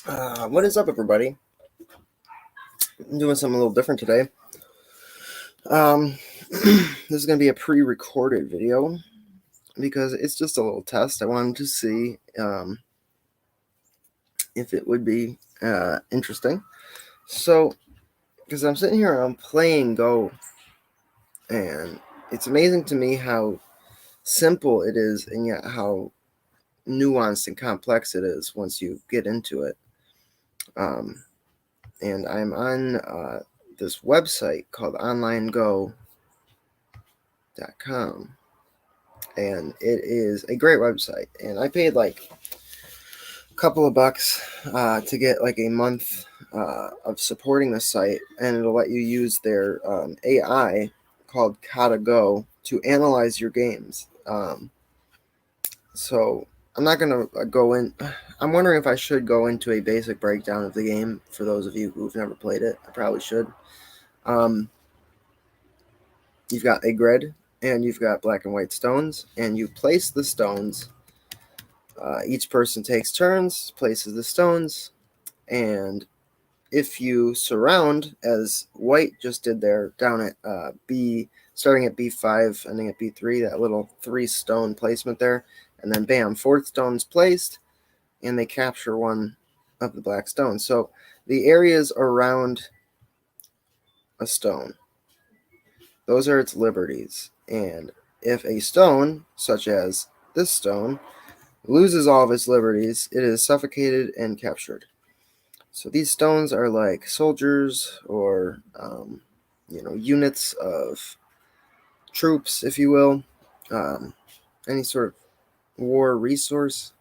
What is up, everybody? I'm doing something a little different today. This is going to be a pre-recorded video because it's just a little test. I wanted to see if it would be interesting. So, because I'm sitting here and I'm playing Go, and it's amazing to me how simple it is and yet how nuanced and complex it is once you get into it. And I'm on this website called onlinego.com, and it is a great website. And I paid like a couple of bucks to get like a month of supporting the site, and it'll let you use their AI called Kata Go to analyze your games. So I'm not going to go in. I'm wondering if I should go into a basic breakdown of the game for those of you who've never played it. I probably should. You've got a grid, and you've got black and white stones, and you place the stones. Each person takes turns, places the stones, and if you surround, as white just did there, down at B, starting at B5, ending at B3, that little 3-stone placement there, and then bam, 4th stone's placed, and they capture one of the black stones. So the areas around a stone, those are its liberties. And if a stone, such as this stone, loses all of its liberties, it is suffocated and captured. So these stones are like soldiers or, units of troops, if you will, any sort of war resource.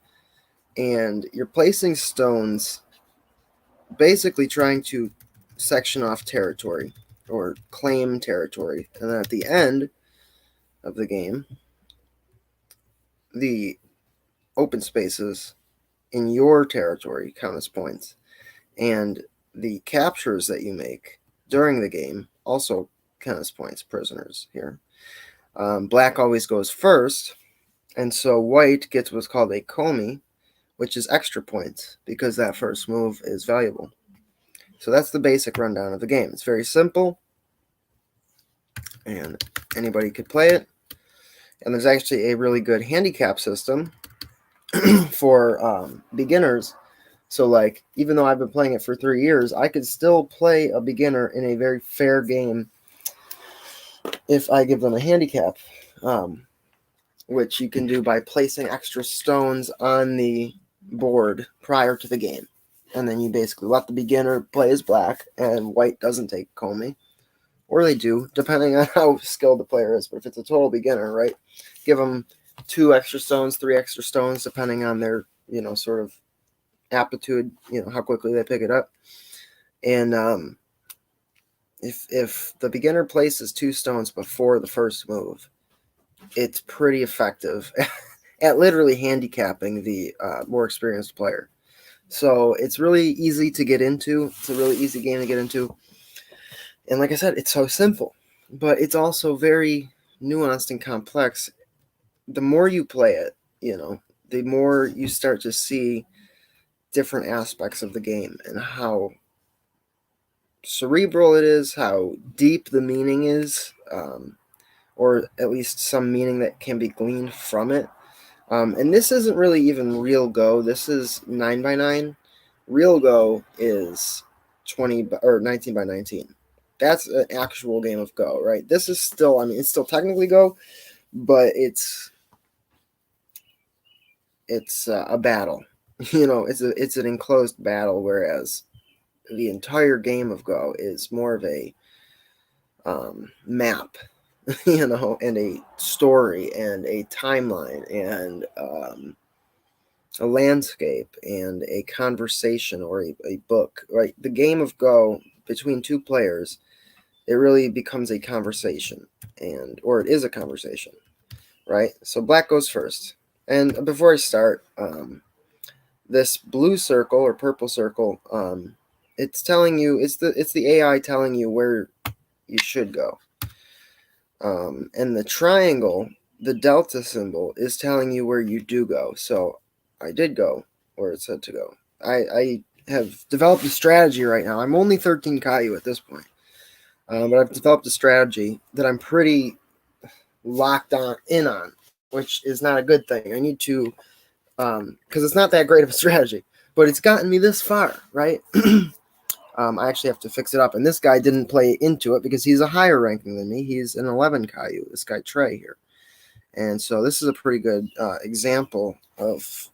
And you're placing stones, basically trying to section off territory or claim territory. And then at the end of the game, the open spaces in your territory count as points. And the captures that you make during the game also count as points, prisoners here. Black always goes first, and so white gets what's called a komi, which is extra points because that first move is valuable. So that's the basic rundown of the game. It's very simple, and anybody could play it. And there's actually a really good handicap system for beginners. So, like, even though I've been playing it for 3 years, I could still play a beginner in a very fair game if I give them a handicap, which you can do by placing extra stones on the board prior to the game. And then you basically let the beginner play as black, and white doesn't take komi. Or they do, depending on how skilled the player is. But if it's a total beginner, right, give them 2 extra stones, 3 extra stones, depending on their, sort of aptitude, how quickly they pick it up. And if the beginner places 2 stones before the first move, it's pretty effective at literally handicapping the more experienced player. So it's really easy to get into. It's a really easy game to get into. And like I said, it's so simple, but it's also very nuanced and complex. The more you play it, the more you start to see different aspects of the game and how cerebral it is, how deep the meaning is, or at least some meaning that can be gleaned from it. And this isn't really even real Go. This is 9x9. Real Go is 19 by 19. That's an actual game of Go, right? This is still, it's still technically Go, but it's a battle. It's an enclosed battle, whereas the entire game of Go is more of a map, and a story and a timeline and a landscape and a conversation or a book, right? The game of Go between 2 players, it really becomes a conversation, or it is a conversation, right? So black goes first. And before I start, this blue circle or purple circle, it's telling you, it's the AI telling you where you should go. And the triangle, the delta symbol, is telling you where you do go. So I did go where it said to go. I have developed a strategy right now. I'm only 13 Caillou at this point, but I've developed a strategy that I'm pretty locked on, which is not a good thing. I need to, because it's not that great of a strategy, but it's gotten me this far, right? I actually have to fix it up, and this guy didn't play into it because he's a higher ranking than me. He's an 11 Caillou, this guy Trey here. And so this is a pretty good example of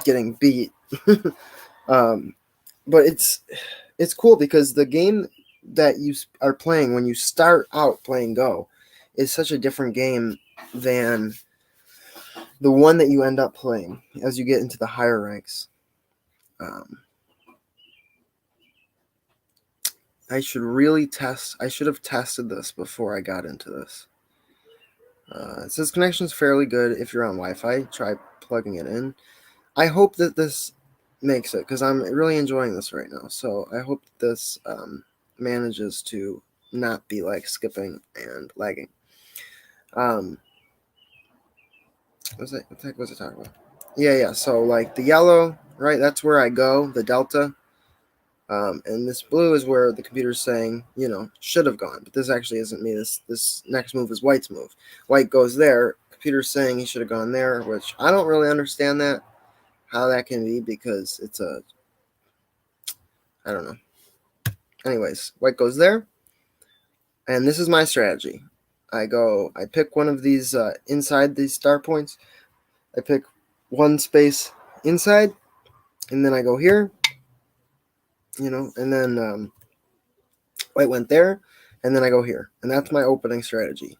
getting beat. But it's cool because the game that you are playing when you start out playing Go is such a different game than the one that you end up playing as you get into the higher ranks. I should have tested this before I got into this. It says connection is fairly good if you're on Wi-Fi. Try plugging it in. I hope that this makes it because I'm really enjoying this right now. So I hope this manages to not be like skipping and lagging. What the heck was I talking about? Yeah. So like the yellow, right? That's where I go, the delta. And this blue is where the computer's saying, should have gone. But this actually isn't me. This next move is White's move. White goes there. Computer's saying he should have gone there, which I don't really understand how that can be because I don't know. Anyways, White goes there. And this is my strategy. I pick one of these inside these star points. I pick one space inside, and then I go here. And then White went there, and then I go here. And that's my opening strategy.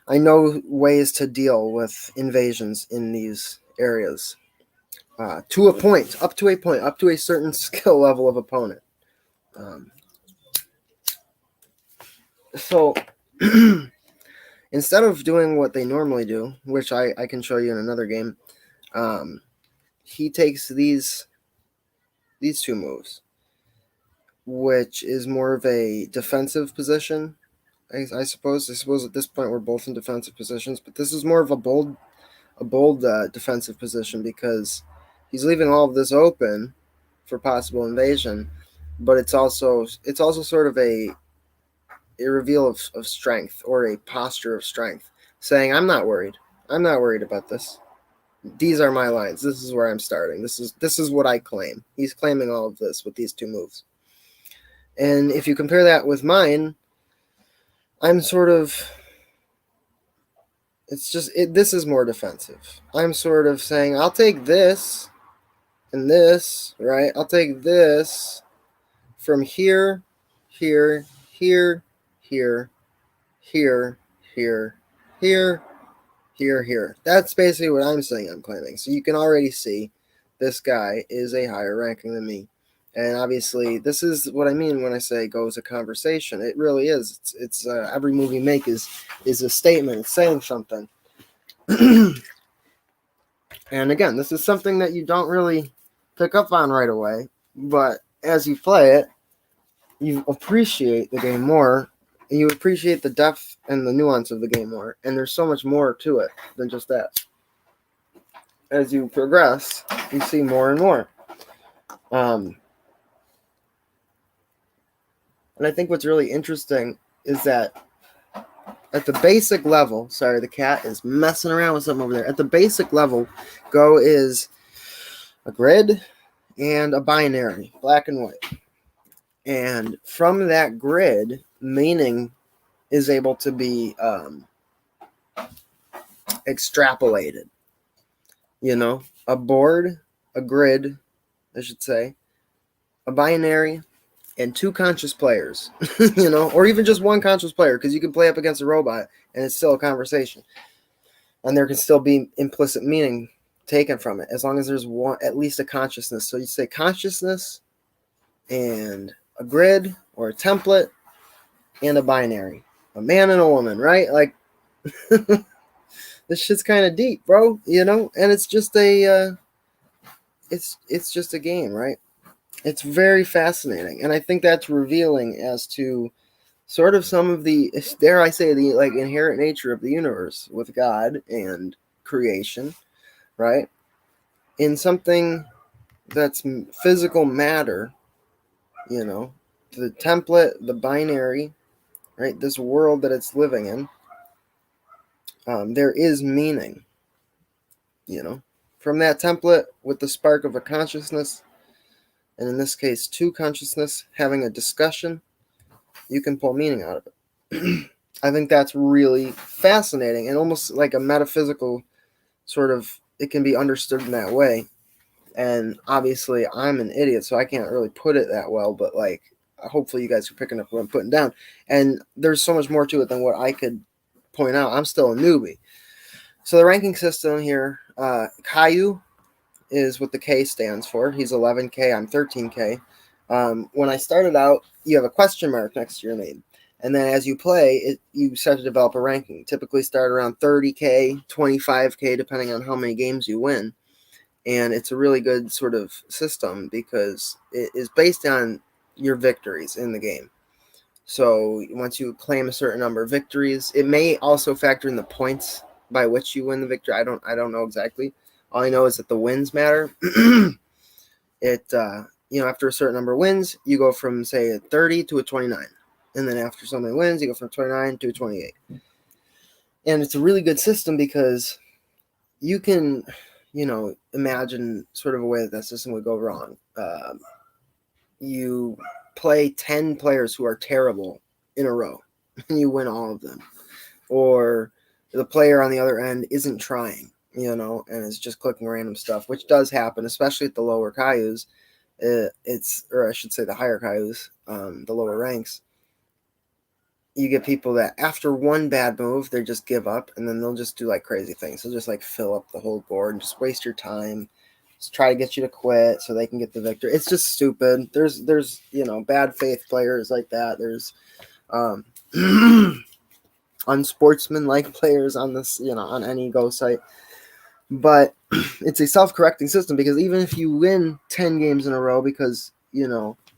I know ways to deal with invasions in these areas to a point, up to a certain skill level of opponent. So instead of doing what they normally do, which I can show you in another game, he takes these two moves, which is more of a defensive position. I suppose at this point we're both in defensive positions, but this is more of a bold defensive position because he's leaving all of this open for possible invasion, but it's also sort of a reveal of strength or a posture of strength, saying I'm not worried about this. These are my lines. This is where I'm starting. This is what I claim. He's claiming all of this with these two moves. And if you compare that with mine, I'm sort of, this is more defensive. I'm sort of saying, I'll take this and this, right? I'll take this from here, here, here, here, here, here, here, here. That's basically what I'm saying I'm claiming. So you can already see this guy is a higher ranking than me. And obviously, this is what I mean when I say go as a conversation. It really is. It's every move you make is a statement. It's saying something. And again, this is something that you don't really pick up on right away. But as you play it, you appreciate the game more. And you appreciate the depth and the nuance of the game more. And there's so much more to it than just that. As you progress, you see more and more. And I think what's really interesting is that at the basic level, sorry, the cat is messing around with something over there. At the basic level, Go is a grid and a binary, black and white. And from that grid, meaning is able to be extrapolated. A board, a grid, I should say, a binary, and two conscious players, or even just one conscious player, because you can play up against a robot and it's still a conversation. And there can still be implicit meaning taken from it, as long as there's at least a consciousness. So you say consciousness and a grid or a template and a binary, a man and a woman, right? Like, this shit's kind of deep, bro, and it's just it's just a game, right? It's very fascinating, and I think that's revealing as to sort of some of the, dare I say, the inherent nature of the universe with God and creation, right? In something that's physical matter, the template, the binary, right? This world that it's living in, there is meaning, from that template with the spark of a consciousness, and in this case, two consciousness having a discussion, you can pull meaning out of it. I think that's really fascinating and almost like a metaphysical sort of, it can be understood in that way. And obviously, I'm an idiot, so I can't really put it that well, but like, hopefully, you guys are picking up what I'm putting down. And there's so much more to it than what I could point out. I'm still a newbie. So, the ranking system here, Caillou is what the K stands for. He's 11K, I'm 13K. When I started out, you have a question mark next to your name. And then as you play, you start to develop a ranking. Typically start around 30K, 25K, depending on how many games you win. And it's a really good sort of system because it is based on your victories in the game. So once you claim a certain number of victories, it may also factor in the points by which you win the victory. I don't know exactly. All I know is that the wins matter. After a certain number of wins, you go from, say, a 30 to a 29. And then after so many wins, you go from 29 to a 28. And it's a really good system because you can, imagine sort of a way that system would go wrong. You play 10 players who are terrible in a row, and you win all of them. Or the player on the other end isn't trying, and is just clicking random stuff, which does happen, especially at the lower Cailloux. Or I should say the higher Cailloux, the lower ranks. You get people that after one bad move, they just give up, and then they'll just do like crazy things. They'll just like fill up the whole board and just waste your time. Just try to get you to quit so they can get the victory. It's just stupid. There's bad faith players like that. There's unsportsmanlike players on this, on any Go site. But it's a self-correcting system because even if you win 10 games in a row because,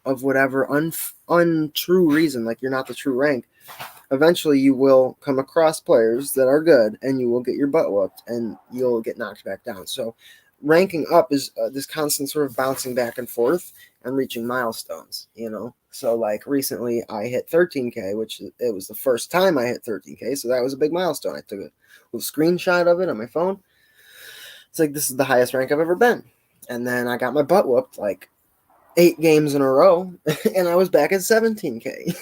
of whatever untrue reason, like you're not the true rank, eventually you will come across players that are good and you will get your butt whooped and you'll get knocked back down. So ranking up is this constant sort of bouncing back and forth and reaching milestones, So like recently I hit 13K, which it was the first time I hit 13K. So that was a big milestone. I took a little screenshot of it on my phone. It's like, this is the highest rank I've ever been. And then I got my butt whooped like 8 games in a row and I was back at 17K,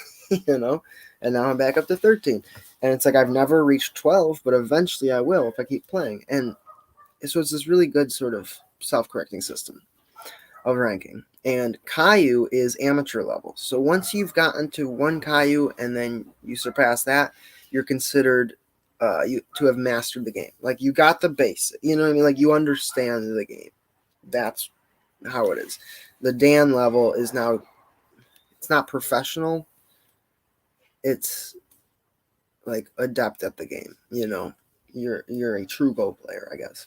and now I'm back up to 13. And it's like, I've never reached 12, but eventually I will if I keep playing. And so it's this really good sort of self-correcting system of ranking. And Caillou is amateur level. So once you've gotten to one Caillou and then you surpass that, you're considered to have mastered the game. Like, you got the base. You know what I mean? Like, you understand the game. That's how it is. The Dan level is now, it's not professional. It's like adept at the game. You're a true Go player, I guess.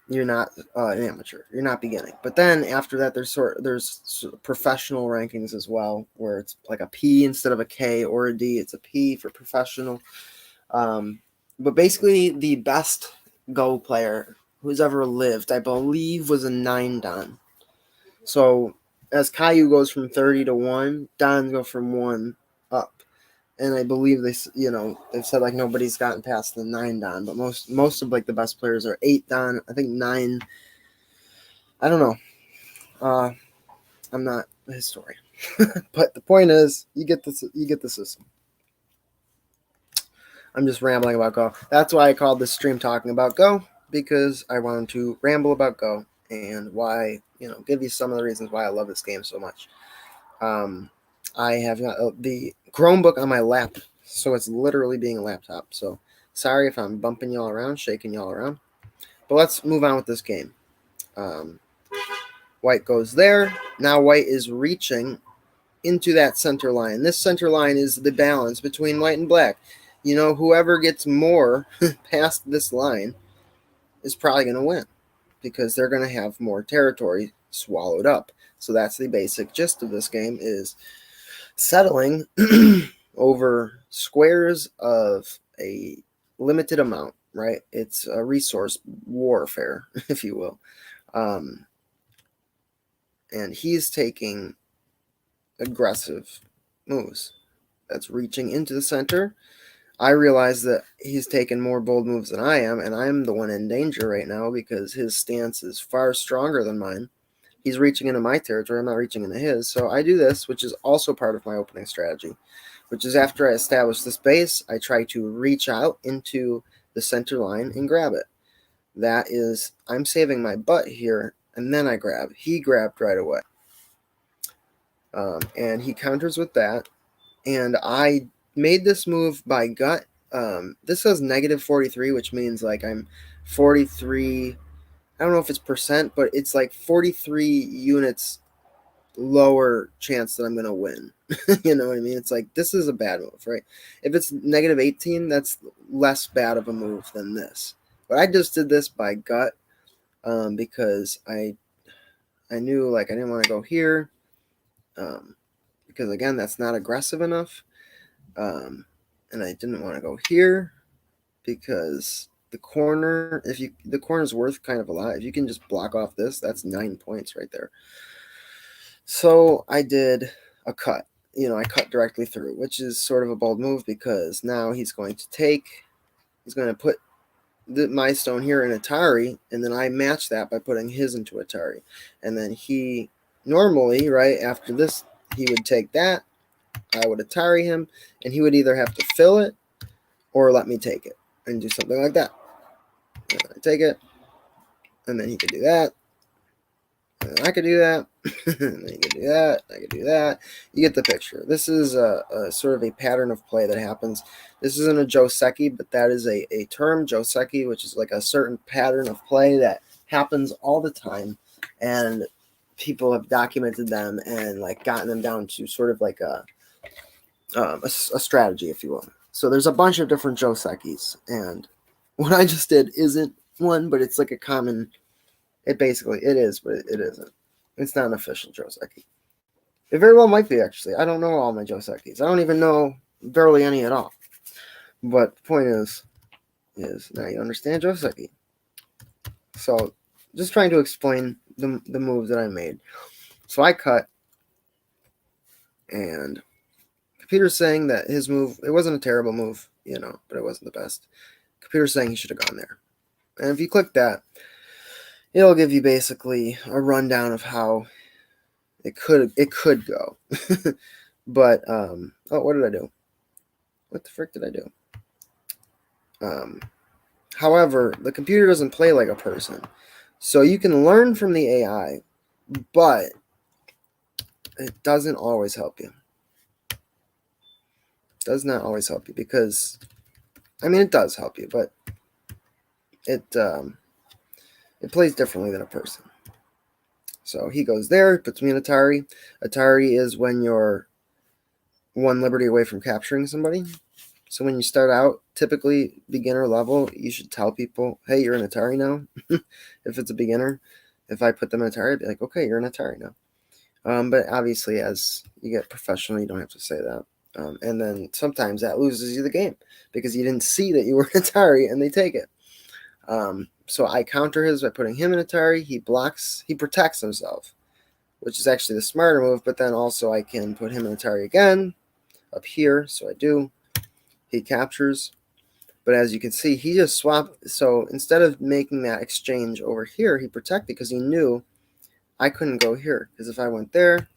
You're not an amateur. You're not beginning. But then after that, there's professional rankings as well, where it's like a P instead of a K or a D. It's a P for professional. But basically, the best Go player who's ever lived, I believe, was a 9 Dan. So as Caillou goes from 30 to 1, Dans go from 1 up. And I believe they've said like nobody's gotten past the 9 Dan, but most of like the best players are 8 Dan. I think 9. I don't know. I'm not a historian, but the point is, you get the system. I'm just rambling about Go. That's why I called this stream talking about Go, because I wanted to ramble about Go and why, give you some of the reasons why I love this game so much. I have got the Chromebook on my lap, so it's literally being a laptop. So sorry if I'm bumping y'all around, shaking y'all around. But let's move on with this game. White goes there. Now white is reaching into that center line. This center line is the balance between white and black. Whoever gets more past this line is probably going to win because they're going to have more territory swallowed up. So that's the basic gist of this game, is settling over squares of a limited amount, right? It's a resource warfare, if you will. and he's taking aggressive moves. That's reaching into the center. I realize that he's taken more bold moves than I am, and I'm the one in danger right now because his stance is far stronger than mine. He's reaching into my territory. I'm not reaching into his. So I do this, which is also part of my opening strategy, which is after I establish this base, I try to reach out into the center line and grab it. That is, I'm saving my butt here, and then I grab. He grabbed right away. And he counters with that. And I made this move by gut. This says negative 43, which means like I'm 43. I don't know if it's percent, but it's like 43 units lower chance that I'm going to win. You know what I mean? It's like, this is a bad move, right? If it's negative 18, that's less bad of a move than this. But I just did this by gut because I knew like I didn't want to go here because, again, that's not aggressive enough. And I didn't want to go here because the corner is worth kind of a lot. If you can just block off this, that's 9 points right there. So I did a cut. I cut directly through, which is sort of a bold move because now he's going to put my stone here in Atari, and then I match that by putting his into Atari. And then he normally, right after this, he would take that, I would Atari him, and he would either have to fill it or let me take it and do something like that. And I take it, and then he could do that, and then I could do that, and then he could do that, I could do that. You get the picture. This is a sort of a pattern of play that happens. This isn't a joseki, but that is a term, joseki, which is like a certain pattern of play that happens all the time, and people have documented them and like gotten them down to sort of like a strategy, if you will. So there's a bunch of different josekis, and what I just did isn't one, but it's like a common. It is, but it isn't. It's not an official joseki. It very well might be, actually. I don't know all my josekis. I don't even know barely any at all. But the point is now you understand joseki. So just trying to explain the moves that I made. So I cut, and computer's saying that his move, it wasn't a terrible move, but it wasn't the best. Computer's saying he should have gone there. And if you click that, it'll give you basically a rundown of how it could go. But what did I do? What the frick did I do? However, the computer doesn't play like a person. So you can learn from the AI, but it doesn't always help you. It does not always help you because, it does help you, but it plays differently than a person. So he goes there, puts me in Atari. Atari is when you're one liberty away from capturing somebody. So when you start out, typically beginner level, you should tell people, hey, you're in Atari now. If it's a beginner, if I put them in Atari, I'd be like, okay, you're in Atari now. But obviously, as you get professional, you don't have to say that. And then sometimes that loses you the game because you didn't see that you were in Atari and they take it. So I counter his by putting him in Atari. He protects himself, which is actually the smarter move, but then also I can put him in Atari again up here. So I do. He captures. But as you can see, he just swapped. So instead of making that exchange over here, he protected because he knew I couldn't go here. Because if I went there,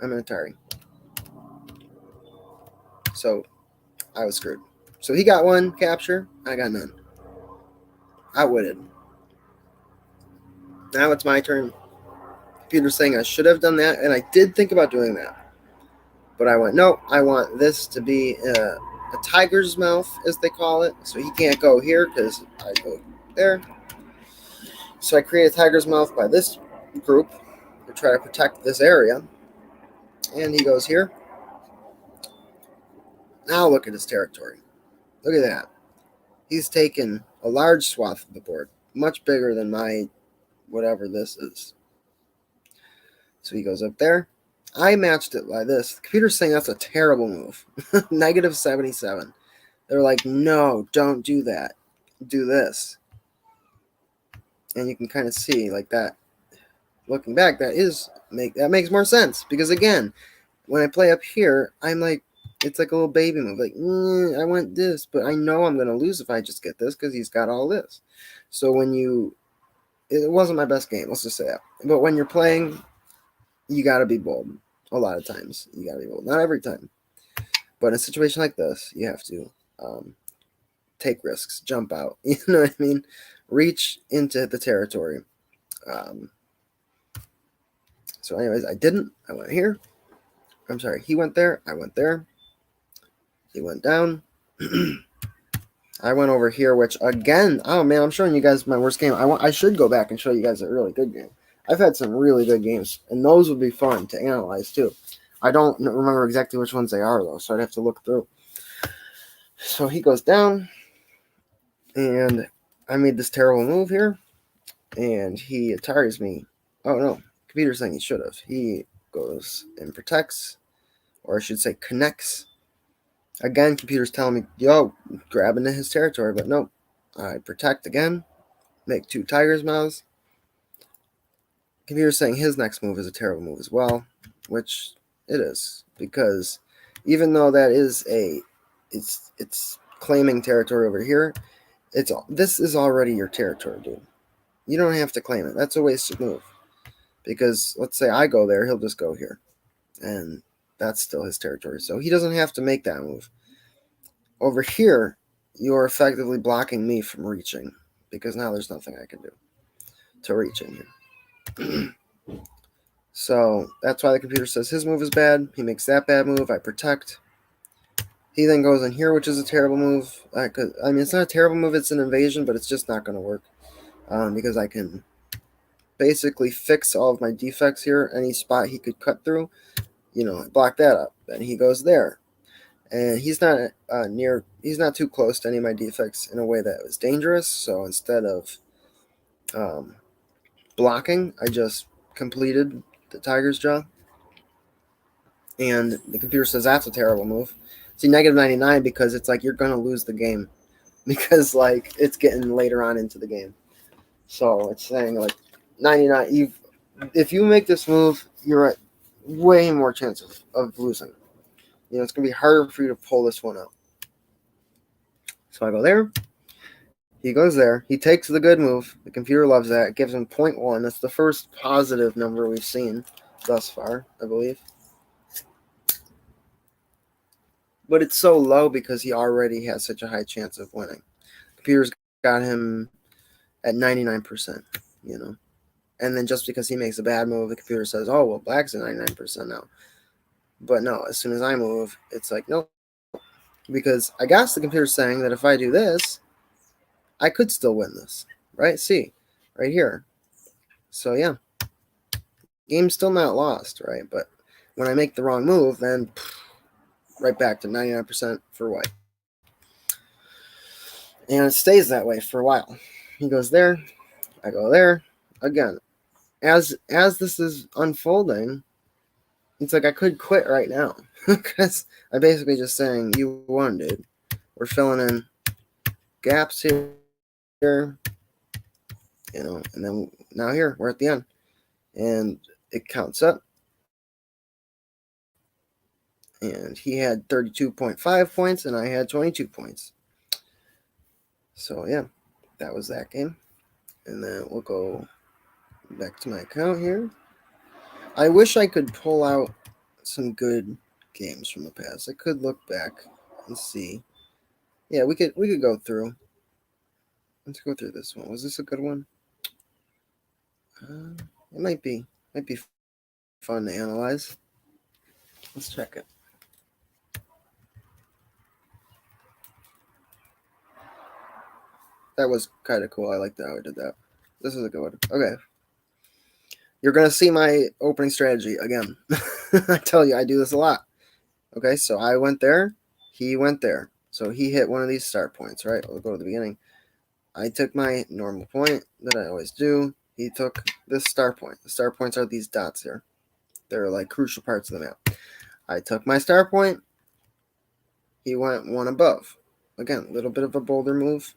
I'm in Atari. So I was screwed. So he got one capture. I got none. Outwitted. Now it's my turn. Computer's saying I should have done that, and I did think about doing that. But I went, no, I want this to be a tiger's mouth, as they call it. So he can't go here because I go there. So I create a tiger's mouth by this group to try to protect this area. And he goes here. Now look at his territory. Look at that. He's taken a large swath of the board, much bigger than my whatever this is. So he goes up there. I matched it like this. The computer's saying that's a terrible move. Negative 77. They're like, no, don't do that. Do this. And you can kind of see like that. looking back, that makes more sense. Because again, when I play up here, I'm like, it's like a little baby move. Like, I want this, but I know I'm going to lose if I just get this because he's got all this. So it wasn't my best game, let's just say that. But when you're playing, you got to be bold. A lot of times, you got to be bold. Not every time. But in a situation like this, you have to take risks, jump out. You know what I mean? Reach into the territory. So anyways, I didn't. I went here. I'm sorry, he went there. I went there. He went down. I went over here, which again, oh man, I'm showing you guys my worst game. I should go back and show you guys a really good game. I've had some really good games, and those would be fun to analyze too. I don't remember exactly which ones they are though, so I'd have to look through. So he goes down, and I made this terrible move here, and he attires me. Oh no, computer's saying he should have. He goes and protects, or I should say connects. Again, computer's telling me, yo, grab into his territory, but nope. I protect again, make 2 tiger's mouths. Computer's saying his next move is a terrible move as well, which it is, because even though that is it's claiming territory over here, this is already your territory, dude. You don't have to claim it. That's a wasted move, because let's say I go there, he'll just go here, and that's still his territory, so he doesn't have to make that move. Over here, you're effectively blocking me from reaching, because now there's nothing I can do to reach in here. So that's why the computer says his move is bad. He makes that bad move. I protect. He then goes in here, which is a terrible move. I mean, it's not a terrible move. It's an invasion, but it's just not going to work, because I can basically fix all of my defects here. Any spot he could cut through, block that up. Then he goes there. And he's not he's not too close to any of my defects in a way that was dangerous. So instead of blocking, I just completed the tiger's jaw. And the computer says that's a terrible move. See, negative 99, because it's like you're going to lose the game. Because, like, it's getting later on into the game. So it's saying, like, 99, if you make this move, you're at way more chance of losing. It's going to be harder for you to pull this one out. So I go there. He goes there. He takes the good move. The computer loves that. It gives him 0.1. That's the first positive number we've seen thus far, I believe. But it's so low because he already has such a high chance of winning. Computer's got him at 99%, And then just because he makes a bad move, the computer says, oh, well, black's at 99% now. But no, as soon as I move, it's like, nope. Because I guess the computer's saying that if I do this, I could still win this, right? See, right here. So, yeah. Game's still not lost, right? But when I make the wrong move, then right back to 99% for white. And it stays that way for a while. He goes there. I go there. Again, as this is unfolding, it's like I could quit right now. Because I'm basically just saying, you won, dude. We're filling in gaps here. And then now here, we're at the end. And it counts up. And he had 32.5 points, and I had 22 points. So, yeah, that was that game. And then we'll go back to my account here. I wish I could pull out some good games from the past. I could look back and see. Yeah, we could go through. Let's go through this one. Was this a good one? It might be fun to analyze. Let's check it. That was kind of cool. I liked how I did that. This is a good one. Okay. You're going to see my opening strategy again. I tell you, I do this a lot. Okay, so I went there. He went there. So he hit one of these start points, right? We'll go to the beginning. I took my normal point that I always do. He took this star point. The star points are these dots here. They're like crucial parts of the map. I took my star point. He went one above. Again, a little bit of a bolder move,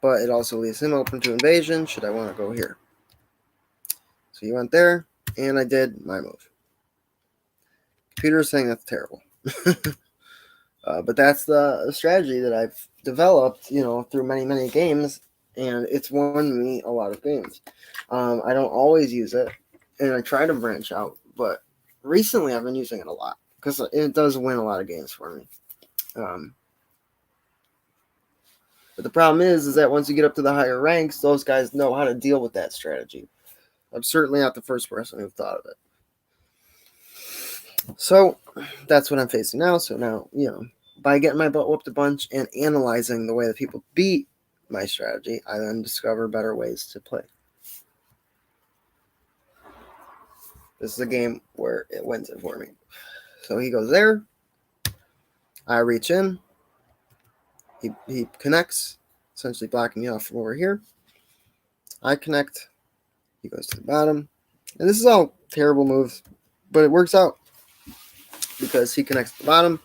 but it also leaves him open to invasion should I want to go here. So he went there, and I did my move. Computer is saying that's terrible. But that's the strategy that I've developed, through many, many games, and it's won me a lot of games. I don't always use it, and I try to branch out, but recently I've been using it a lot because it does win a lot of games for me. But the problem is that once you get up to the higher ranks, those guys know how to deal with that strategy. I'm certainly not the first person who thought of it. So that's what I'm facing now. So now, by getting my butt whooped a bunch and analyzing the way that people beat my strategy, I then discover better ways to play. This is a game where it wins it for me. So he goes there. I reach in. He connects, essentially blocking me off from over here. I connect. He goes to the bottom. And this is all terrible moves, but it works out because he connects to the bottom.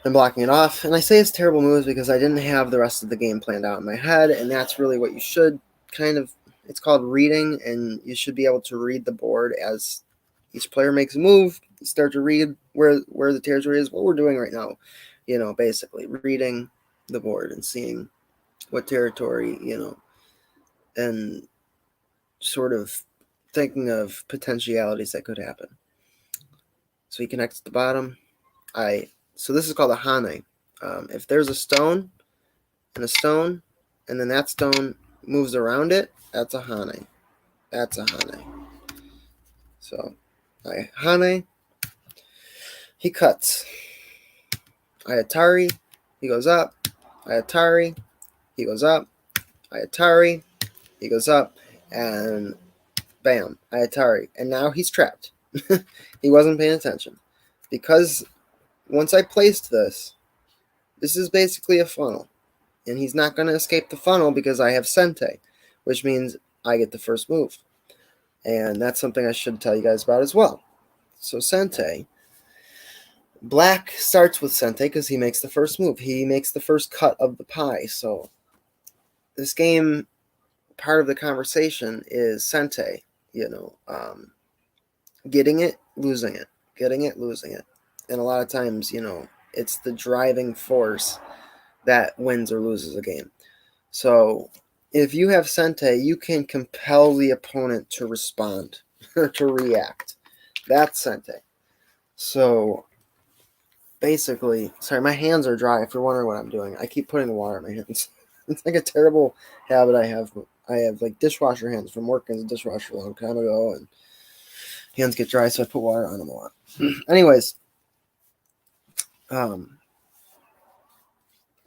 I'm blocking it off. And I say it's terrible moves because I didn't have the rest of the game planned out in my head, and that's really what you should it's called reading, and you should be able to read the board as each player makes a move. You start to read where the territory is, what we're doing right now, basically reading the board and seeing what territory, and sort of thinking of potentialities that could happen. So he connects at the bottom. So this is called a hane. If there's a stone, and then that stone moves around it, that's a hane. That's a hane. So I hane. He cuts. I atari. He goes up. I atari. He goes up. I atari. He goes up. And bam, I atari. And now he's trapped. He wasn't paying attention. Because once I placed this is basically a funnel. And he's not going to escape the funnel because I have Sente, which means I get the first move. And that's something I should tell you guys about as well. So Sente, black starts with Sente because he makes the first move. He makes the first cut of the pie. So this game, part of the conversation is Sente, getting it, losing it, getting it, losing it. And a lot of times, it's the driving force that wins or loses a game. So if you have Sente, you can compel the opponent to respond or to react. That's Sente. So basically, sorry, my hands are dry. If you're wondering what I'm doing, I keep putting water in my hands. It's like a terrible habit I have. I have like dishwasher hands from working as a dishwasher a long time ago, and hands get dry, so I put water on them a lot. Anyways,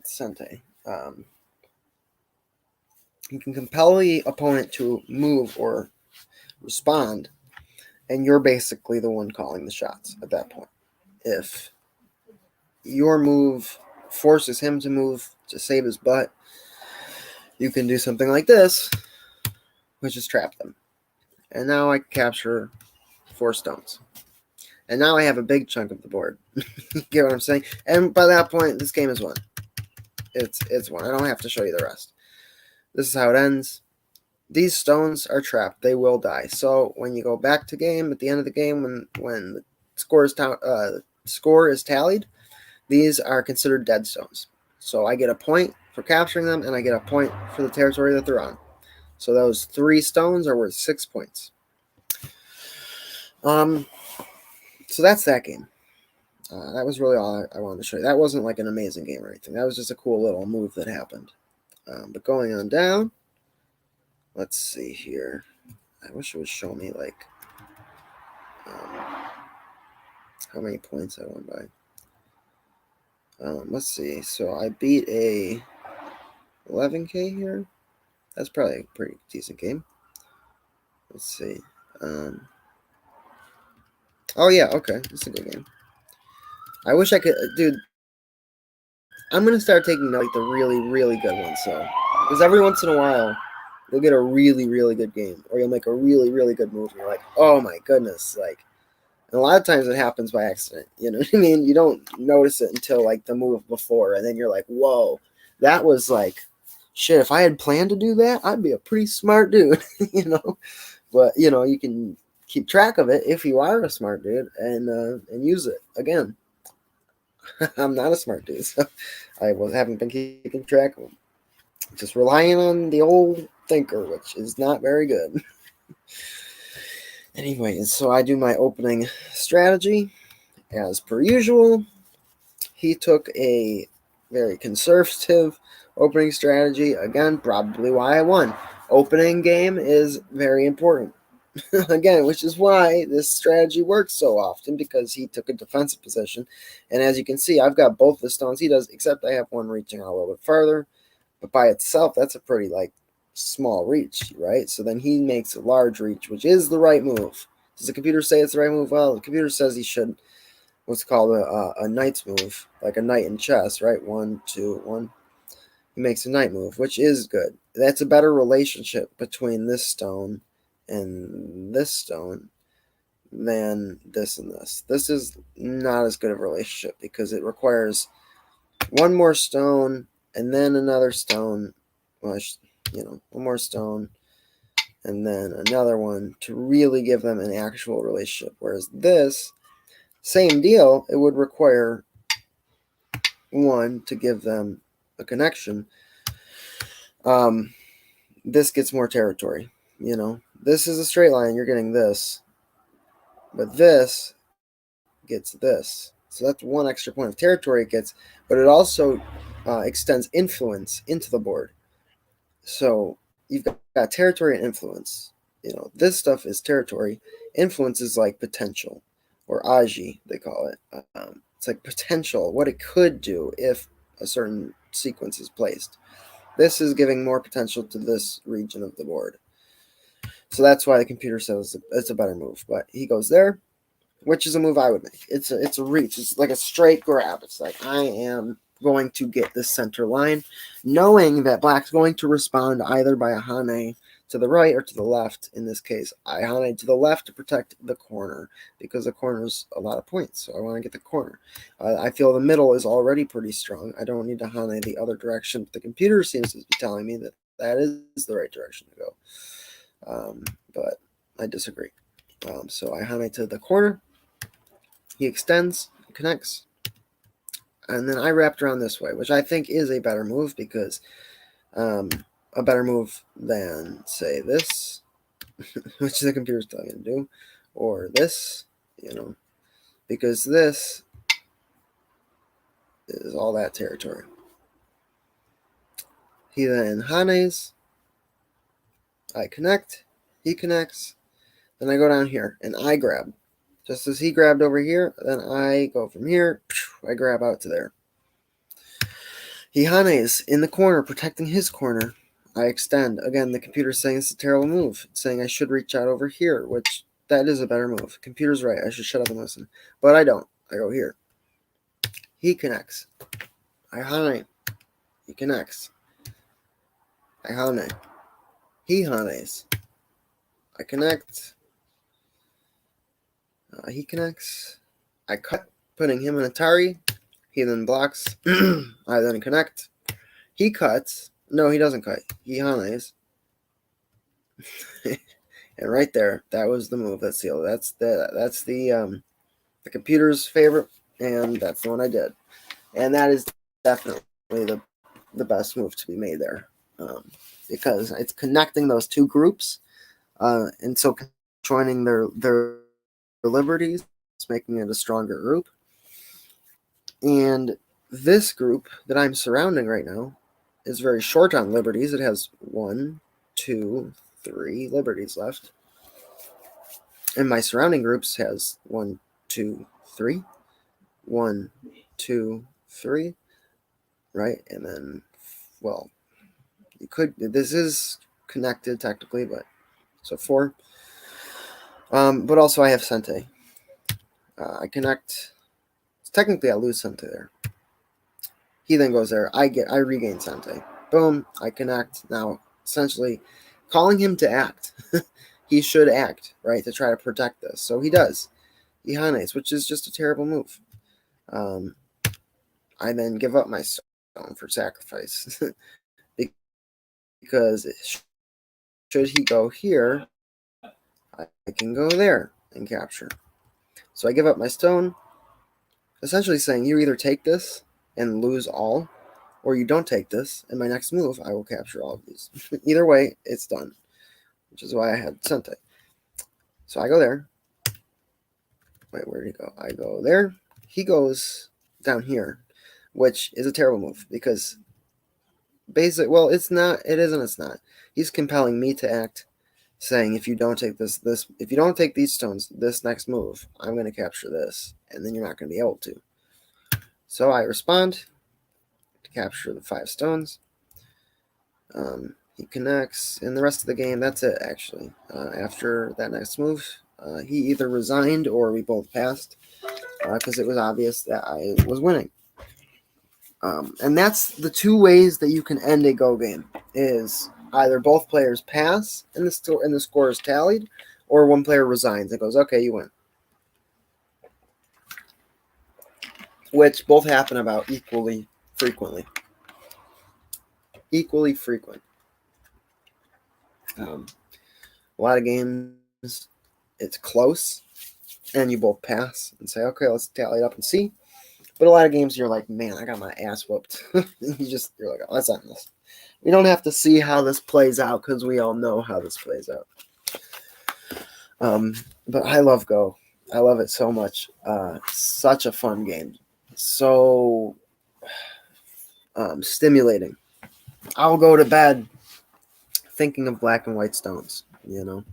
Sente. You can compel the opponent to move or respond, and you're basically the one calling the shots at that point. If your move forces him to move to save his butt, you can do something like this, which is trap them. And now I capture 4 stones. And now I have a big chunk of the board. Get what I'm saying? And by that point, this game is won. It's won. I don't have to show you the rest. This is how it ends. These stones are trapped. They will die. So when you go back to game, at the end of the game, when the score is tallied, these are considered dead stones. So I get a point for capturing them, and I get a point for the territory that they're on. So those 3 stones are worth 6 points. So that's that game. That was really all I wanted to show you. That wasn't like an amazing game or anything. That was just a cool little move that happened. But going on down, let's see here. I wish it would show me like how many points I won by. Let's see. So I beat a 11K here. That's probably a pretty decent game. Let's see. Oh yeah, okay. It's a good game. I wish I could, dude. I'm gonna start taking like the really, really good ones. So, because every once in a while, you'll get a really, really good game, or you'll make a really, really good move, and you're like, oh my goodness, like. And a lot of times it happens by accident. You know what I mean? You don't notice it until like the move before, and then you're like, whoa, that was like, shit. If I had planned to do that, I'd be a pretty smart dude, But you can keep track of it if you are a smart dude and use it. Again, I'm not a smart dude, so haven't been keeping track of them. Just relying on the old thinker, which is not very good. Anyways, so I do my opening strategy as per usual. He took a very conservative opening strategy. Again, probably why I won. Opening game is very important. Again, which is why this strategy works so often, because he took a defensive position. And as you can see, I've got both the stones he does, except I have one reaching out a little bit further. But by itself, that's a pretty small reach, right? So then he makes a large reach, which is the right move. Does the computer say it's the right move? Well, the computer says he should what's called a knight's move, like a knight in chess, right? 1, 2, 1. He makes a knight move, which is good. That's a better relationship between this stone and this stone than this and this. This is not as good of a relationship because it requires one more stone and then another stone. Well, one more stone and then another one to really give them an actual relationship. Whereas this, same deal, it would require one to give them a connection. This gets more territory. This is a straight line. You're getting this, but this gets this. So that's one extra point of territory it gets, but it also extends influence into the board. So you've got territory and influence. This stuff is territory. Influence is like potential, or agi, they call it. It's like potential, what it could do if a certain sequence is placed. This is giving more potential to this region of the board. So that's why the computer says it's a better move. But he goes there, which is a move I would make. It's a reach. It's like a straight grab. It's like I am going to get this center line, knowing that black's going to respond either by a hane to the right or to the left. In this case, I hane to the left to protect the corner because the corner's a lot of points. So I want to get the corner. I feel the middle is already pretty strong. I don't need to hane the other direction. But the computer seems to be telling me that that is the right direction to go. But I disagree. So I hane to the corner. He extends, connects, and then I wrapped around this way, which I think is a better move because a better move than, say, this, which the computer's telling me to do, or this, because this is all that territory. He then hanes, I connect, he connects, then I go down here and I grab. Just as he grabbed over here, then I go from here, I grab out to there. He hanes in the corner, protecting his corner. I extend. Again, the computer's saying it's a terrible move. It's saying I should reach out over here, which that is a better move. Computer's right. I should shut up and listen. But I don't. I go here. He connects. I hane. He connects. I hane. He hanes. I connect. He connects. I cut, putting him in Atari. He then blocks. I then connect. He cuts. No, he doesn't cut. He hanes. And right there, that was the move. That's the computer's favorite, and that's the one I did. And that is definitely the best move to be made there, because it's connecting those two groups, and so joining their liberties, it's making it a stronger group. And this group that I'm surrounding right now is very short on liberties. It has 1, 2, 3 liberties left. And my surrounding groups has 1, 2, 3. 1, 2, 3. Right? And then, well, this is connected technically, but so 4. But also I have Sente. I connect. Technically I lose Sente there. He then goes there. I regain Sente. Boom. I connect. Now, essentially, calling him to act. He should act, right, to try to protect this. So he does. He hanes, which is just a terrible move. I then give up my stone for sacrifice. Because should he go here, I can go there and capture. So I give up my stone, essentially saying you either take this and lose all, or you don't take this, and my next move, I will capture all of these. Either way, it's done, which is why I had Sente. So I go there. Wait, where did he go? I go there. He goes down here, which is a terrible move because well, it's not. It isn't. It's not. He's compelling me to act, saying if you don't take if you don't take these stones, this next move, I'm going to capture this, and then you're not going to be able to. So I respond to capture the 5 stones. He connects. In the rest of the game, that's it, actually. After that next move, he either resigned or we both passed because it was obvious that I was winning. And that's the 2 ways that you can end a Go game, is either both players pass and the score is tallied, or one player resigns and goes, okay, you win. Which both happen about equally frequently. Equally frequent. A lot of games, it's close, and you both pass and say, okay, let's tally it up and see. But a lot of games, you're like, man, I got my ass whooped. You're like, oh, let's end this. We don't have to see how this plays out because we all know how this plays out. But I love Go. I love it so much. Such a fun game. So stimulating. I'll go to bed thinking of black and white stones, it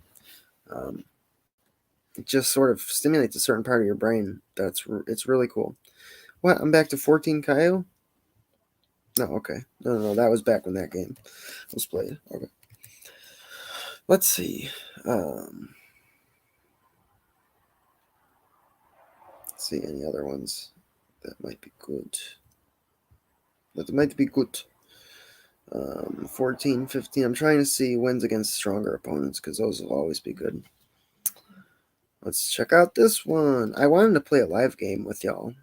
just sort of stimulates a certain part of your brain. It's really cool. What? I'm back to 14 Kaio? No, okay. No, that was back when that game was played. Okay. Let's see. Let's see any other ones that might be good. 14, 15. I'm trying to see wins against stronger opponents because those will always be good. Let's check out this one. I wanted to play a live game with y'all.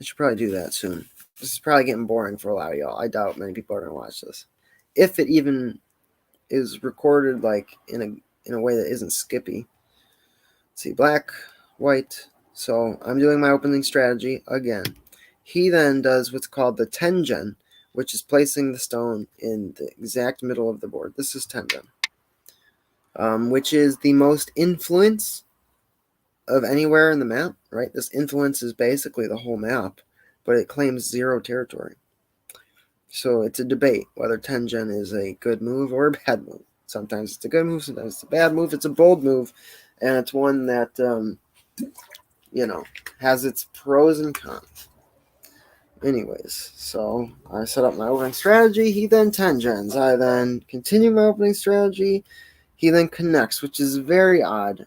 I should probably do that soon. This is probably getting boring for a lot of y'all. I doubt many people are going to watch this. If it even is recorded like in a way that isn't skippy. Let's see, black, white. So I'm doing my opening strategy again. He then does what's called the Tengen, which is placing the stone in the exact middle of the board. This is Tengen, which is the most influence of anywhere in the map, right? This influence is basically the whole map, but it claims 0 territory. So it's a debate whether Tengen is a good move or a bad move. Sometimes it's a good move, sometimes it's a bad move. It's a bold move, and it's one that, has its pros and cons. Anyways, so I set up my opening strategy. He then Tengens. I then continue my opening strategy. He then connects, which is very odd.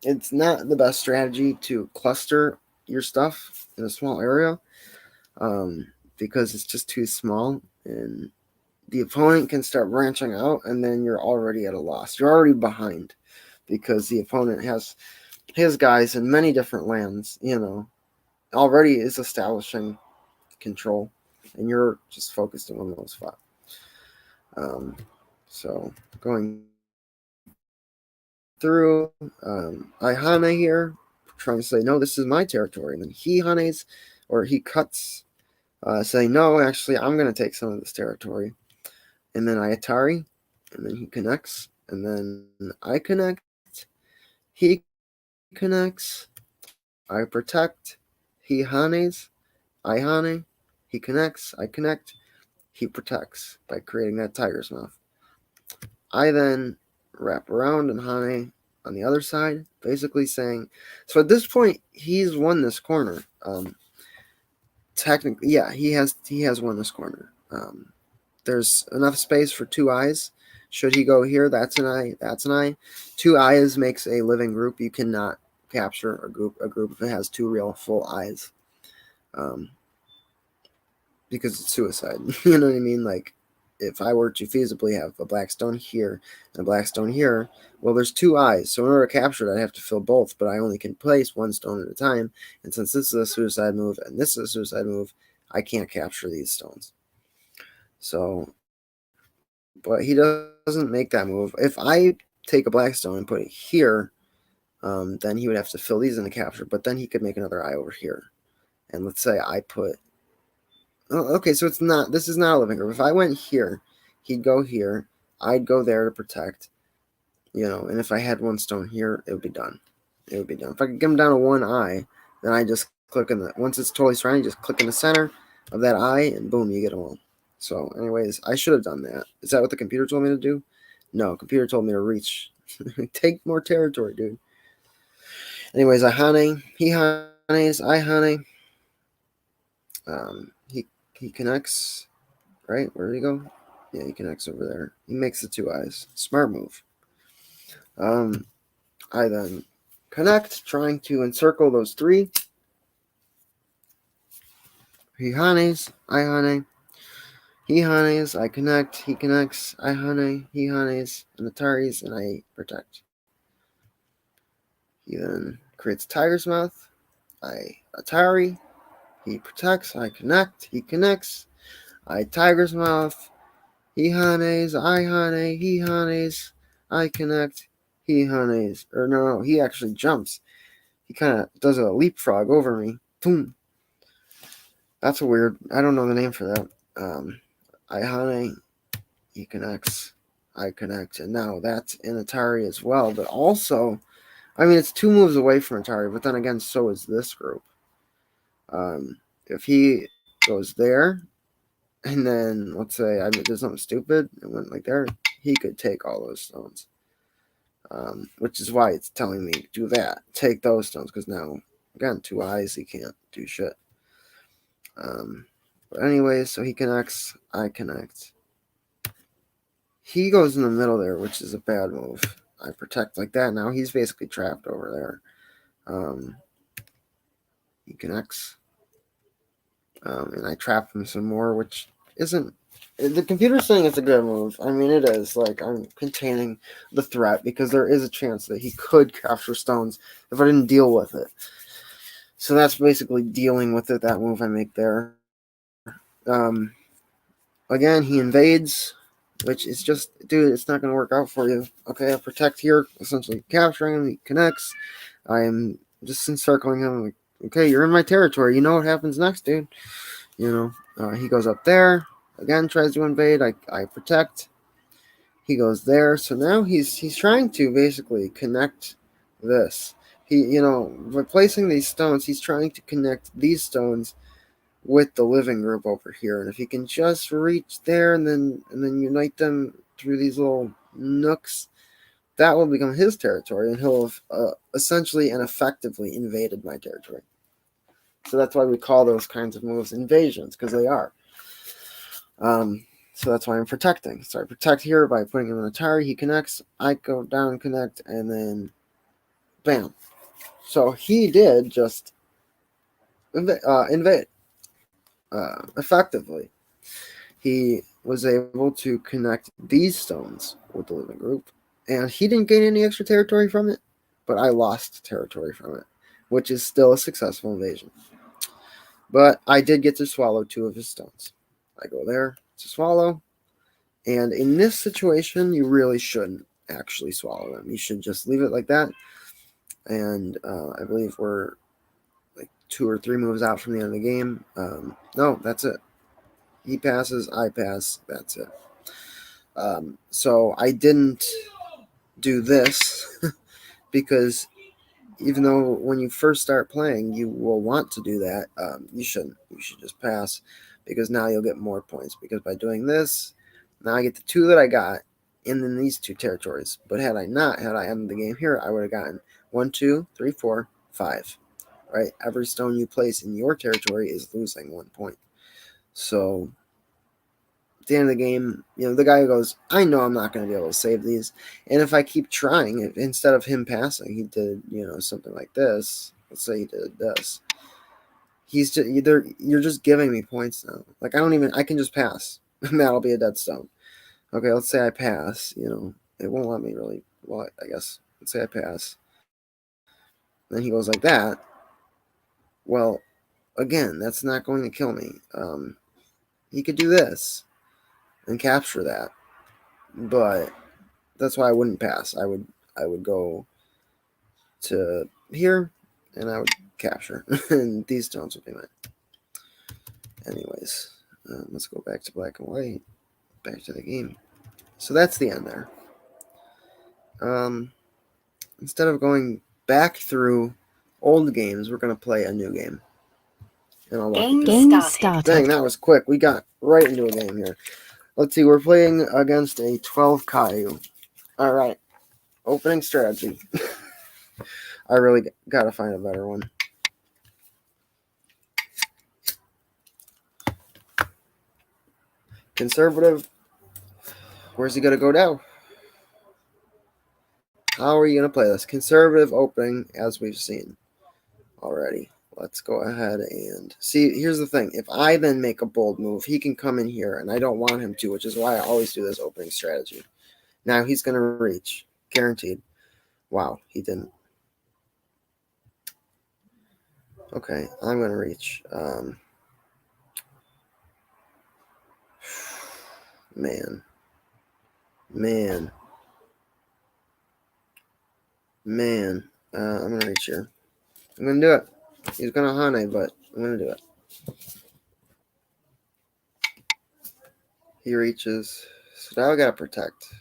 It's not the best strategy to cluster your stuff in a small area because it's just too small, and the opponent can start branching out, and then you're already at a loss. You're already behind because the opponent has his guys in many different lands, already is establishing control, and you're just focused in one little spot. So going through, I Hane here, trying to say, no, this is my territory. And then he Hanes, or he cuts, saying, no, actually, I'm going to take some of this territory. And then I Atari, and then he connects, and then I connect, he connects, I protect, he Hanes, I Hane, he connects, I connect, he protects by creating that tiger's mouth. I then wrap around and Hane on the other side, basically saying, so at this point, he's won this corner. Technically, yeah, he has won this corner. There's enough space for 2 eyes. Should he go here, that's an eye, that's an eye. 2 eyes makes a living group. You cannot capture a group if it has 2 real full eyes. Because it's suicide. You know what I mean? Like, if I were to feasibly have a black stone here and a black stone here, well, there's 2 eyes. So in order to capture it, I have to fill both, but I only can place 1 stone at a time. And since this is a suicide move and this is a suicide move, I can't capture these stones. So, but he does doesn't make that move. If I take a black stone and put it here, then he would have to fill these in the capture, but then he could make another eye over here. And let's say I put... Oh, okay, so this is not a living group. If I went here, he'd go here, I'd go there to protect, and if I had one stone here, it would be done. It would be done. If I could get him down to one eye, then I just click in once it's totally surrounded, just click in the center of that eye, and boom, you get them all. So, anyways, I should have done that. Is that what the computer told me to do? No, computer told me to reach. Take more territory, dude. Anyways, I honey, he honeys, I honey. He connects, right? Where did he go? Yeah, he connects over there. He makes the two eyes. Smart move. I then connect, trying to encircle those three. He honeys, I honey. He honeys, I connect, he connects, I honey, he honeys, and Ataris, and I protect. He then creates Tiger's Mouth, I Atari, he protects, I connect, he connects, I Tiger's Mouth, he honeys, I honey, he honeys, I connect, he honeys. Or no, he actually jumps. He kind of does a leapfrog over me. Boom. That's a weird, I don't know the name for that. I honey, he connects, I connect, and now that's in Atari as well. But also, I mean, it's 2 moves away from Atari, but then again, so is this group. If he goes there, and then let's say I did something stupid and went like there, he could take all those stones. Which is why it's telling me do that, take those stones, because now again 2 eyes, he can't do shit. But anyways, so he connects, I connect. He goes in the middle there, which is a bad move. I protect like that. Now he's basically trapped over there. He connects. And I trap him some more, which isn't... The computer's saying it's a good move. I mean, it is. Like, I'm containing the threat because there is a chance that he could capture stones if I didn't deal with it. So that's basically dealing with it, that move I make there. Again, he invades, which is just, dude, it's not going to work out for you. Okay, I protect here, essentially capturing him. He connects. I am just encircling him. Like, okay, you're in my territory. You know what happens next, dude. He goes up there. Again, tries to invade. I protect. He goes there. So now he's trying to basically connect this. By placing these stones, he's trying to connect these stones with the living group over here. And if he can just reach there and then unite them through these little nooks, that will become his territory, and he'll have essentially and effectively invaded my territory. So that's why we call those kinds of moves invasions, because they are. So that's why I'm protecting. So I protect here by putting him in the tower. He connects. I go down and connect, and then bam. So he did just invade effectively. He was able to connect these stones with the living group, and he didn't gain any extra territory from it, but I lost territory from it, which is still a successful invasion. But I did get to swallow 2 of his stones. I go there to swallow, and in this situation, you really shouldn't actually swallow them. You should just leave it like that, and I believe we're like 2 or 3 moves out from the end of the game. No, that's it. He passes, I pass, that's it. So I didn't do this because even though when you first start playing, you will want to do that, you shouldn't. You should just pass, because now you'll get more points. Because by doing this, now I get the 2 that I got in these 2 territories. But had I ended the game here, I would have gotten 1, 2, 3, 4, 5. Right? Every stone you place in your territory is losing 1 point. So at the end of the game, the guy goes, I know I'm not going to be able to save these. And if I keep trying, instead of him passing, he did, something like this. Let's say he did this. He's just you're just giving me points now. Like, I can just pass. And that'll be a dead stone. Okay, let's say I pass. It won't let me really. Well, I guess. Let's say I pass. Then he goes like that. Well, again, that's not going to kill me. He could do this and capture that. but that's why I wouldn't pass. I would go to here, and I would capture, and these stones would be mine. Anyways, let's go back to black and white. Back to the game. So that's the end there. Instead of going back through old games, we're going to play a new game. And I'll walk you through it. Game started. Dang, that was quick. We got right into a game here. Let's see, we're playing against a 12 Caillou. All right, opening strategy. I really got to find a better one. Conservative. Where's he going to go now? How are you going to play this? Conservative opening, as we've seen already. Let's go ahead and see. Here's the thing. If I then make a bold move, he can come in here, and I don't want him to, which is why I always do this opening strategy. Now he's going to reach. Guaranteed. Wow, he didn't. Okay, I'm going to reach. Man. I'm going to reach here. I'm going to do it. He's going to honey, but I'm going to do it. He reaches. So now I got to protect.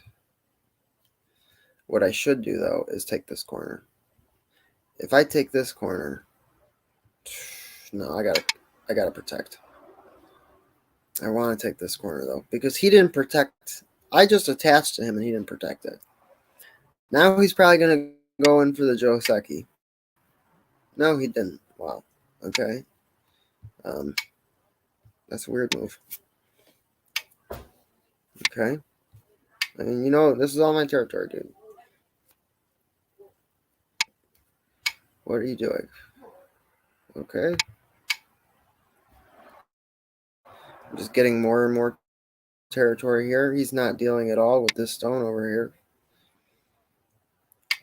What I should do, though, is take this corner. If I take this corner, no, I gotta protect. I want to take this corner, though, because he didn't protect. I just attached to him, and he didn't protect it. Now he's probably going to go in for the Joseki. No, he didn't. Wow. Okay. That's a weird move. Okay. I mean, this is all my territory, dude. What are you doing? Okay. I'm just getting more and more territory here. He's not dealing at all with this stone over here,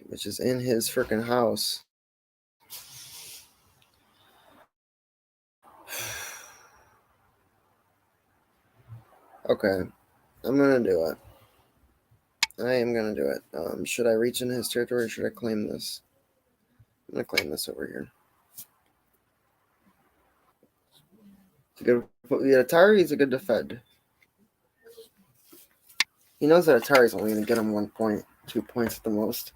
which is in his freaking house. Okay. I'm going to do it. I am going to do it. Should I reach in his territory or should I claim this? I'm going to claim this over here. The Atari is a good defend. He knows that Atari is only going to get him 1 point, 2 points at the most.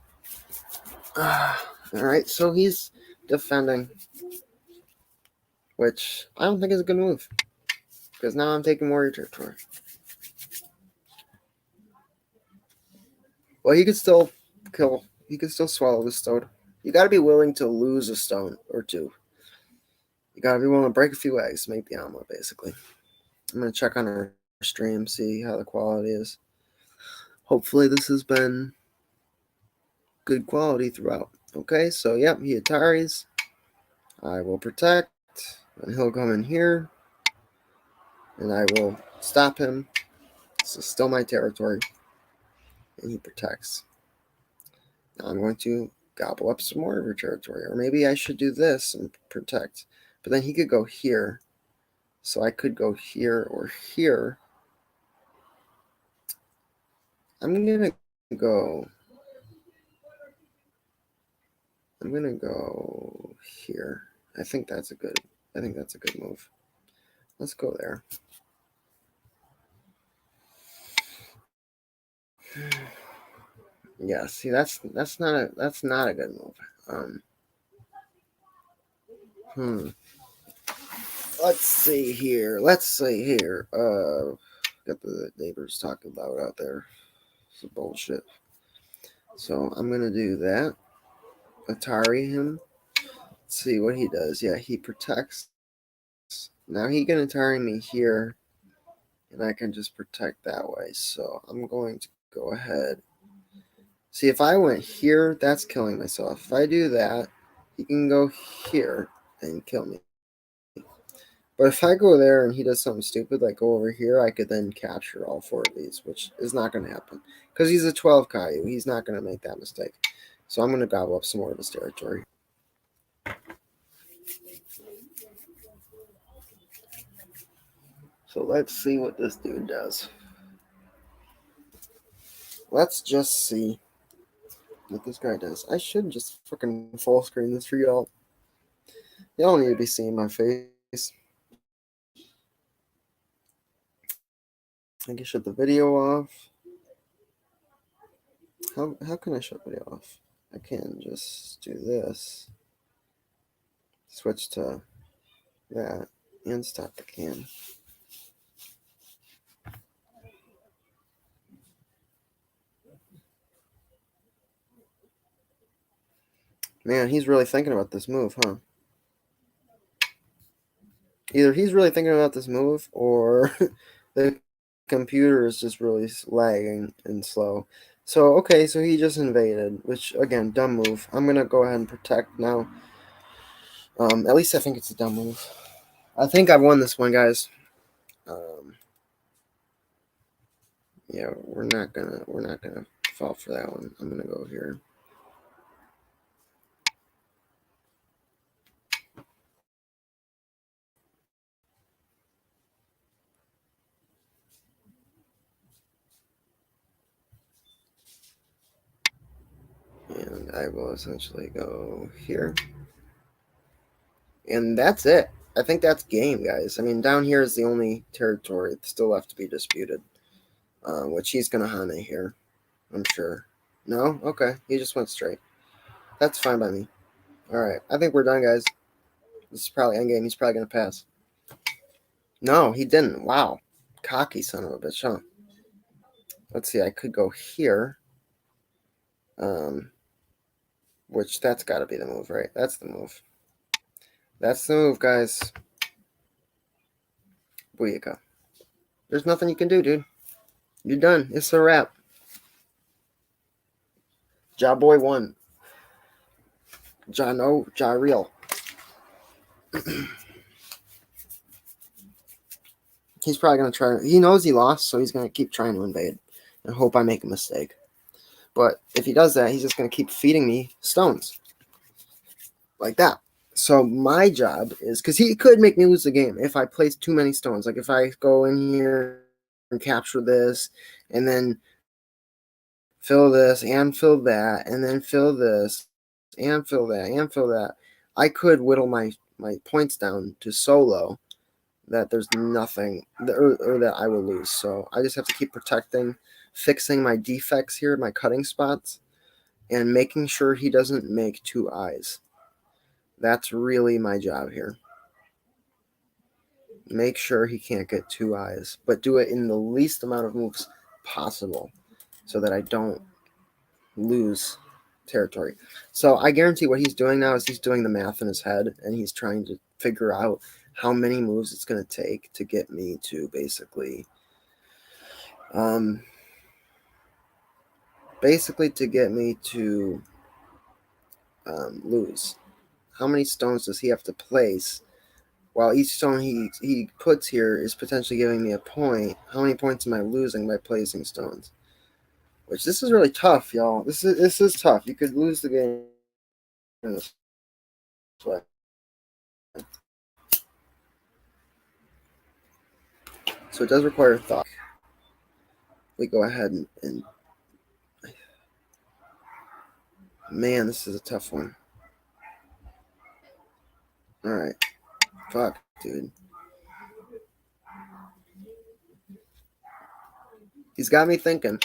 Alright, so he's defending, which I don't think is a good move. Because now I'm taking more of your territory. Well, he could still kill. He could still swallow the stone. You got to be willing to lose a stone or two. You got to be willing to break a few eggs to make the omelet, basically. I'm going to check on our stream, see how the quality is. Hopefully this has been good quality throughout. Okay, so yep, he Ataris. I will protect, and he'll come in here, and I will stop him. This is still my territory, and he protects. Now I'm going to gobble up some more of your territory, or maybe I should do this and protect. But then he could go here, so I could go here or here. I'm gonna go here. I think that's a good move. Let's go there. Yeah, see, that's not a good move. Let's see here. Got the neighbors talking loud out there. It's bullshit. So I'm gonna do that. Atari him. Let's see what he does. Yeah, he protects. Now he can Atari me here, and I can just protect that way. So I'm going to go ahead. See, if I went here, that's killing myself. If I do that, he can go here and kill me. But if I go there and he does something stupid, like go over here, I could then capture all 4 of these, which is not going to happen. Because he's a 12 Caillou. He's not going to make that mistake. So I'm going to gobble up some more of his territory. So let's see what this dude does. let's just see what this guy does. I should just fucking full screen this for y'all. Y'all need to be seeing my face. I can shut the video off. How can I shut video off? I can just do this. Switch to that and stop the cam. Man, he's really thinking about this move, huh? Either he's really thinking about this move or the computer is just really lagging and slow. So, okay, so he just invaded, which, again, dumb move. I'm going to go ahead and protect now. At least I think it's a dumb move. I think I won this one, guys. Yeah, we're not gonna fall for that one. I'm gonna go here. And I will essentially go here. And that's it. I think that's game, guys. I mean, down here is the only territory that's still left to be disputed. Which he's going to Hane here, I'm sure. No? Okay. He just went straight. That's fine by me. Alright. I think we're done, guys. This is probably endgame. He's probably going to pass. No, he didn't. Wow. Cocky son of a bitch, huh? Let's see. I could go here. Which that's got to be the move, right? That's the move. That's the move, guys. Booyaka. There's nothing you can do, dude. You're done. It's a wrap. Ja Boy won. Ja no, Ja real. He's probably going to try. He knows he lost, so he's going to keep trying to invade and hope I make a mistake. But if he does that, he's just going to keep feeding me stones. Like that. So my job is, because he could make me lose the game if I place too many stones. Like if I go in here and capture this, and then fill this, and fill that, and then fill this, and fill that, and fill that. I could whittle my points down to so low that there's nothing, or that I will lose. So I just have to keep protecting, fixing my defects here, my cutting spots, and making sure he doesn't make two eyes. That's really my job here. Make sure he can't get two eyes, but do it in the least amount of moves possible so that I don't lose territory. So I guarantee what he's doing now is he's doing the math in his head, and he's trying to figure out how many moves it's going to take to get me to basically to get me to lose. How many stones does he have to place? While each stone he puts here is potentially giving me a point. How many points am I losing by placing stones? Which, this is really tough, y'all. This is tough. You could lose the game this way. So it does require thought. We go ahead and man, this is a tough one. Alright. Fuck, dude. He's got me thinking.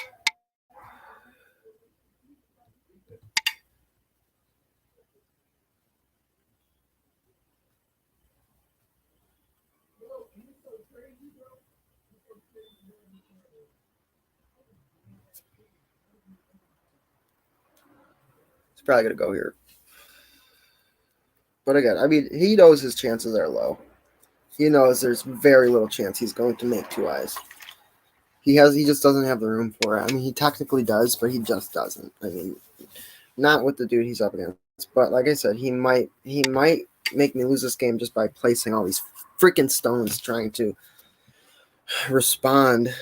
He's probably going to go here. But again, I mean, he knows his chances are low. He knows there's very little chance he's going to make two eyes. He just doesn't have the room for it. I mean, he technically does, but he just doesn't. I mean, not with the dude he's up against. But like I said, he might make me lose this game just by placing all these freaking stones trying to respond.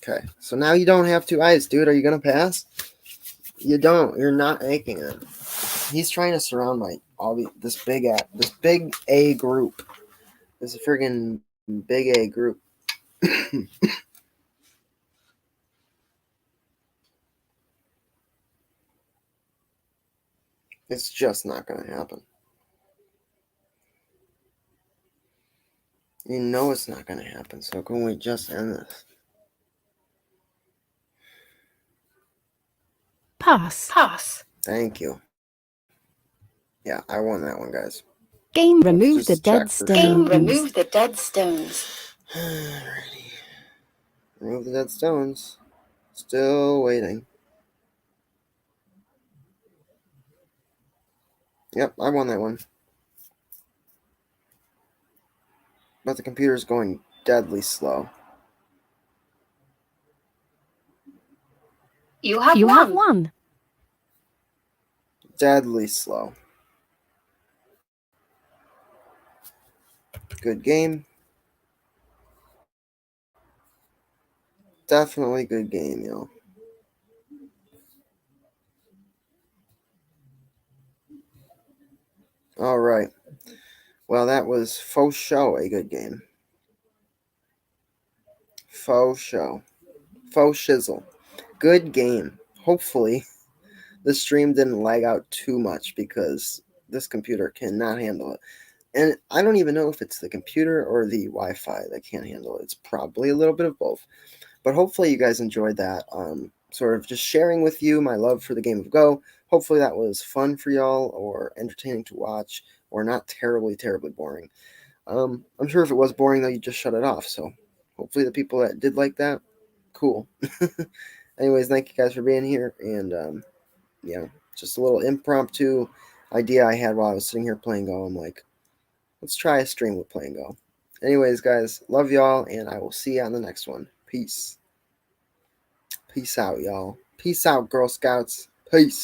Okay, so now you don't have two eyes, dude. Are you gonna pass? You don't. You're not making it. He's trying to surround this big A group. This friggin' big A group. It's just not going to happen. You know it's not going to happen, so can we just end this? Pass. Pass. Thank you. Yeah, I won that one, guys. Game. Remove Just the dead check for stones. Game remove the dead stones. Alrighty. Remove the dead stones. Still waiting. Yep, I won that one. But the computer's going deadly slow. You have won. Deadly slow. Good game. Definitely good game, yo. Alright. Well, that was faux show a good game. Faux show. Faux shizzle. Good game. Hopefully, the stream didn't lag out too much because this computer cannot handle it. And I don't even know if it's the computer or the Wi-Fi that can't handle it. It's probably a little bit of both. But hopefully you guys enjoyed that. Sort of just sharing with you my love for the game of Go. Hopefully that was fun for y'all or entertaining to watch or not terribly, terribly boring. I'm sure if it was boring, though, you just shut it off. So hopefully the people that did like that, cool. Anyways, thank you guys for being here. And, just a little impromptu idea I had while I was sitting here playing Go. I'm like, let's try a stream with playing Go. Anyways, guys, love y'all, and I will see you on the next one. Peace. Peace out, y'all. Peace out, Girl Scouts. Peace.